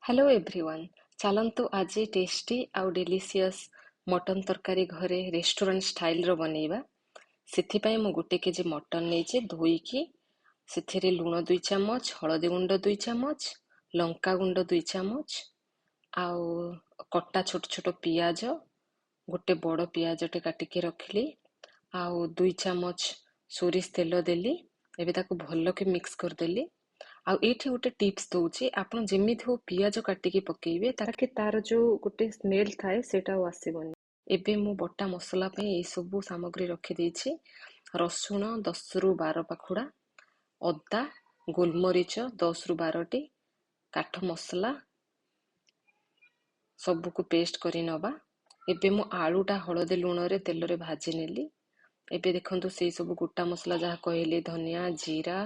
Hello everyone. चलंतु आज tasty आउ delicious mutton तरकारी घरे रेस्टोरेंट स्टाइल रो बनेଇବା। ସେଥିପାଇଁ ମୁଁ 1 केजी मटन ନେଇଛି ଧୋଇକି ସେଥିରେ ଲୁଣ 2 ଚାମଚ, ହଳଦୀ ଗୁଣ୍ଡ 2 ଚାମଚ, ଲଙ୍କା ଗୁଣ୍ଡ 2 ଚାମଚ ଆଉ କଟା ଛୋଟ ଛୋଟ ପିଆଜ, ଗୋଟେ ବଡ଼ ପିଆଜଟେ କାଟିକି ରଖିଲି ଆଉ 2 ଚାମଚ ସୋରିଷ ତେଲ ଦେଲି। ଏବେ ତାକୁ ଭଲକି ମିକ୍ସ କରିଦେଲି। ଆଉ ଏଇଠି ଗୋଟେ ଟିପ୍ସ ଦଉଛି, ଆପଣ ଯେମିତି ହଉ ପିଆଜ କାଟିକି ପକେଇବେ ତାକି ତାର ଯୋଉ ଗୋଟେ ସ୍ମେଲ ଥାଏ ସେଇଟା ଆଉ ଆସିବନି। ଏବେ ମୁଁ ବଟା ମସଲା ପାଇଁ ଏଇ ସବୁ ସାମଗ୍ରୀ ରଖିଦେଇଛି। ରସୁଣ 10 ରୁ 12 ପାଖୁଡା, ଅଦା, ଗୋଲମରିଚ 10 ରୁ 12ଟି, କାଠ ମସଲା ସବୁକୁ ପେଷ୍ଟ କରି ନବା। ଏବେ ମୁଁ ଆଳୁଟା ହଳଦୀ ଲୁଣରେ ତେଲରେ ଭାଜି ନେଲି। ଏବେ ଦେଖନ୍ତୁ ସେଇ ସବୁ ଗୋଟା ମସଲା ଯାହା କହିଲି, ଧନିଆ, ଜିରା,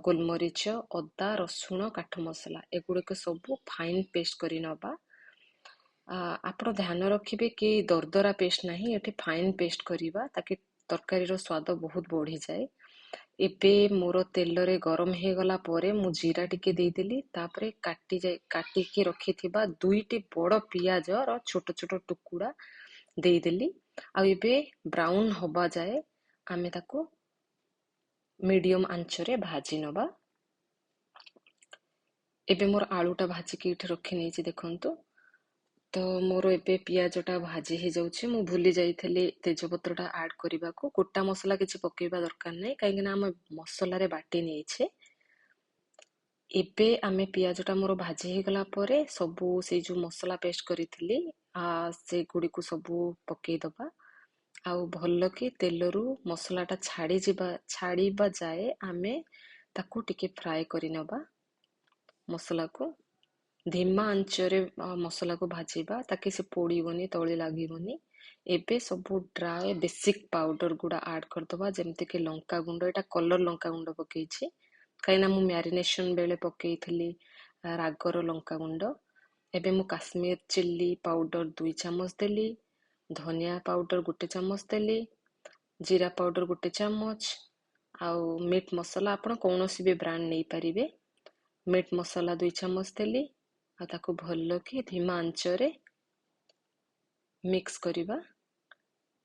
ଗୋଲମରିଚ, ଅଦା, ରସୁଣ, କାଠ ମସଲା ଏଗୁଡିକ ସବୁ ଫାଇନ ପେଷ୍ଟ କରି ନବା। ଆପଣ ଧ୍ୟାନ ରଖିବେ କି ଦରଦରା ପେଷ୍ଟ ନାହିଁ, ଏଠି ଫାଇନ ପେଷ୍ଟ କରିବା ତାକି ତରକାରୀର ସ୍ୱାଦ ବହୁତ ବଢିଯାଏ। ଏବେ ମୋର ତେଲରେ ଗରମ ହେଇଗଲା ପରେ ମୁଁ ଜିରା ଟିକେ ଦେଇଦେଲି, ତାପରେ କାଟିକି ରଖିଥିବା 2ଟି ବଡ଼ ପିଆଜର ଛୋଟ ଛୋଟ ଟୁକୁଡ଼ା ଦେଇଦେଲି। ଆଉ ଏବେ ବ୍ରାଉନ ହବା ଯାଏ ଆମେ ତାକୁ ମିଡିୟମ ଆଞ୍ଚରେ ଭାଜି ନବା। ଏବେ ମୋର ଆଳୁଟା ଭାଜିକି ଏଠି ରଖି ନେଇଛି ଦେଖନ୍ତୁ। ତ ମୋର ଏବେ ପିଆଜଟା ଭାଜି ହେଇଯାଉଛି। ମୁଁ ଭୁଲି ଯାଇଥିଲି ତେଜପତ୍ରଟା ଆଡ୍ କରିବାକୁ। ଗୋଟା ମସଲା କିଛି ପକେଇବା ଦରକାର ନାହିଁ କାହିଁକିନା ଆମେ ମସଲାରେ ବାଟି ନେଇଛେ। ଏବେ ଆମେ ପିଆଜଟା ମୋର ଭାଜି ହେଇଗଲା ପରେ ସବୁ ସେଇ ଯୋଉ ମସଲା ପେଷ୍ଟ କରିଥିଲି ସେଗୁଡ଼ିକୁ ସବୁ ପକେଇଦବା। ଆଉ ଭଲକି ତେଲରୁ ମସଲାଟା ଛାଡ଼ିବା ଯାଏ ଆମେ ତାକୁ ଟିକେ ଫ୍ରାଏ କରି ନେବା। ମସଲାକୁ ଧିମା ଆଞ୍ଚରେ ମସଲାକୁ ଭାଜିବା ତାକି ସେ ପୋଡ଼ିବନି, ତଳେ ଲାଗିବନି। ଏବେ ସବୁ ଡ୍ରାଏ ବେସିକ୍ ପାଉଡର ଗୁଡ଼ା ଆଡ୍ କରିଦବା, ଯେମିତିକି ଲଙ୍କାଗୁଣ୍ଡ, ଏଇଟା କଲର ଲଙ୍କାଗୁଣ୍ଡ ପକେଇଛି କାହିଁକିନା ମୁଁ ମ୍ୟାରିନେସନ ବେଳେ ପକେଇଥିଲି ରାଗର ଲଙ୍କାଗୁଣ୍ଡ। ଏବେ ମୁଁ କାଶ୍ମୀର ଚିଲ୍ଲି ପାଉଡର 2 ଚାମଚ ଦେଲି, ଧନିଆ ପାଉଡର 1 ଚାମଚ ଦେଲି, ଜିରା ପାଉଡର 1 ଚାମଚ ଆଉ ମିଟ୍ ମସଲା ଆପଣ କୌଣସି ବି ବ୍ରାଣ୍ଡ ନେଇପାରିବେ। ମିଟ୍ ମସଲା 2 ଚାମଚ ଦେଲି ଆଉ ତାକୁ ଭଲକି ଧିମା ଆଞ୍ଚରେ ମିକ୍ସ କରିବା।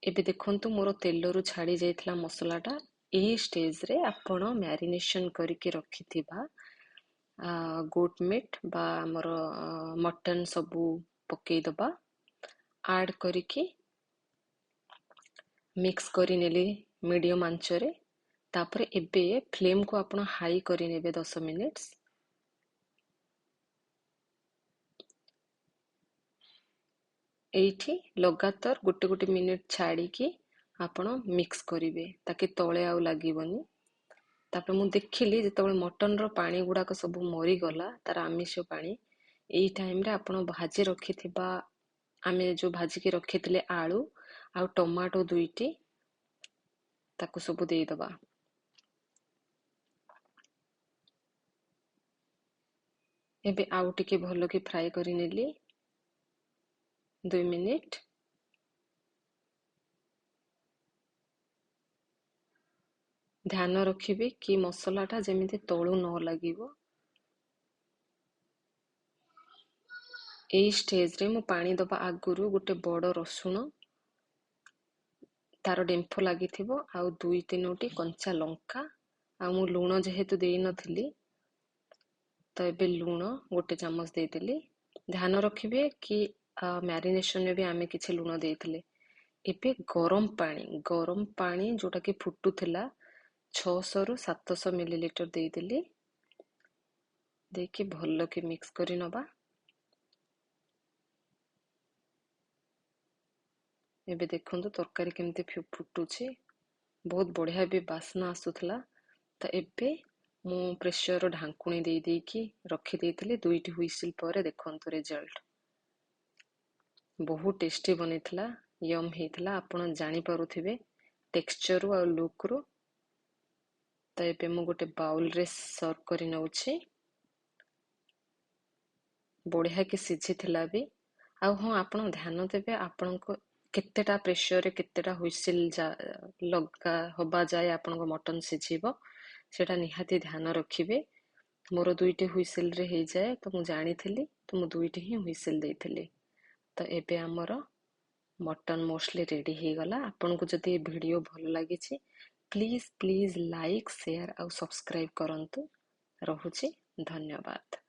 ଏବେ ଦେଖନ୍ତୁ ମୋର ତେଲରୁ ଛାଡ଼ି ଯାଇଥିଲା ମସଲାଟା। ଏହି ଷ୍ଟେଜରେ ଆପଣ ମ୍ୟାରିନେସନ କରିକି ରଖିଥିବା ଗୋଟ୍ ମିଟ୍ ବା ଆମର ମଟନ ସବୁ ପକେଇଦବା। ଆଡ୍ କରିକି ମିକ୍ସ କରି ନେଲି ମିଡିୟମ ଆଞ୍ଚରେ। ତାପରେ ଏବେ ଫ୍ଲେମକୁ ଆପଣ ହାଇ କରିନେବେ 10 ମିନିଟ୍ସ। ଏଇଠି ଲଗାତାର ଗୋଟେ ମିନିଟ୍ ଛାଡ଼ିକି ଆପଣ ମିକ୍ସ କରିବେ ତାକି ତଳେ ଆଉ ଲାଗିବନି। ତାପରେ ମୁଁ ଦେଖିଲି ଯେତେବେଳେ ମଟନର ପାଣି ଗୁଡାକ ସବୁ ମରିଗଲା, ତାର ଆମିଷ ପାଣି, ଏଇ ଟାଇମରେ ଆପଣ ଭାଜି ରଖିଥିବା ଆମେ ଯୋଉ ଭାଜିକି ରଖିଥିଲେ ଆଳୁ ଆଉ ଟମାଟୋ 2ଟି ତାକୁ ସବୁ ଦେଇଦବା। ଏବେ ଆଉ ଟିକେ ଭଲକି ଫ୍ରାଏ କରି ନେଲି 2 ମିନିଟ୍। ଧ୍ୟାନ ରଖିବେ କି ମସଲାଟା ଯେମିତି ତଳୁ ନ ଲାଗିବ। ଏଇ ଷ୍ଟେଜରେ ମୁଁ ପାଣି ଦବା ଆଗରୁ ଗୋଟେ ବଡ଼ ରସୁଣ, ତାର ଡେମ୍ଫ ଲାଗିଥିବ, ଆଉ 2-3ଟି କଞ୍ଚା ଲଙ୍କା, ଆଉ ମୁଁ ଲୁଣ ଯେହେତୁ ଦେଇନଥିଲି ତ ଏବେ ଲୁଣ 1 ଚାମଚ ଦେଇଦେଲି। ଧ୍ୟାନ ରଖିବେ କି ମ୍ୟାରିନେସନରେ ବି ଆମେ କିଛି ଲୁଣ ଦେଇଥିଲେ। ଏବେ ଗରମ ପାଣି ଯୋଉଟାକି ଫୁଟୁଥିଲା 600 ରୁ 700 ମିଲିଲିଟର ଦେଇଦେଲି। ଦେଇକି ଭଲକି ମିକ୍ସ କରି ନବା। ଏବେ ଦେଖନ୍ତୁ ତରକାରୀ କେମିତି ଫୁଟୁଛି, ବହୁତ ବଢିଆ ବି ବାସ୍ନା ଆସୁଥିଲା। ତ ଏବେ ମୁଁ ପ୍ରେସର ଢାଙ୍କୁଣୀ ଦେଇକି ରଖିଦେଇଥିଲି। 2ଟି ହୁଇସିଲ ପରେ ଦେଖନ୍ତୁ ରେଜଲ୍ଟ। ବହୁତ ଟେଷ୍ଟି ବନେଇଥିଲା, ୟମ୍ ହେଇଥିଲା, ଆପଣ ଜାଣିପାରୁଥିବେ ଟେକ୍ସଚରରୁ ଆଉ ଲୁକରୁ। ତ ଏବେ ମୁଁ ଗୋଟେ ବାଉଲରେ ସର୍ଭ କରି ନେଉଛି। ବଢିଆ କି ସିଝିଥିଲା ବି। ଆଉ ହଁ, ଆପଣ ଧ୍ୟାନ ଦେବେ ଆପଣଙ୍କ କେତେଟା ପ୍ରେସରରେ କେତେଟା ହୁଇସିଲ ଲଗା ହବା ଯାଏ ଆପଣଙ୍କ ମଟନ ସିଝିବ, ସେଇଟା ନିହାତି ଧ୍ୟାନ ରଖିବେ। ମୋର ଦୁଇଟି ହୁଇସିଲରେ ହେଇଯାଏ, ତ ମୁଁ ଜାଣିଥିଲି, ତ ମୁଁ ଦୁଇଟି ହିଁ ହୁଇସିଲ ଦେଇଥିଲି। ତ ଏବେ ଆମର ମଟନ୍ ମୋଷ୍ଟଲି ରେଡି ହେଇଗଲା। ଆପଣଙ୍କୁ ଯଦି ଏ ଭିଡ଼ିଓ ଭଲ ଲାଗିଛି, ପ୍ଲିଜ୍ ପ୍ଲିଜ୍ ଲାଇକ୍, ସେୟାର ଆଉ ସବସ୍କ୍ରାଇବ୍ କରନ୍ତୁ। ରହୁଛି, ଧନ୍ୟବାଦ।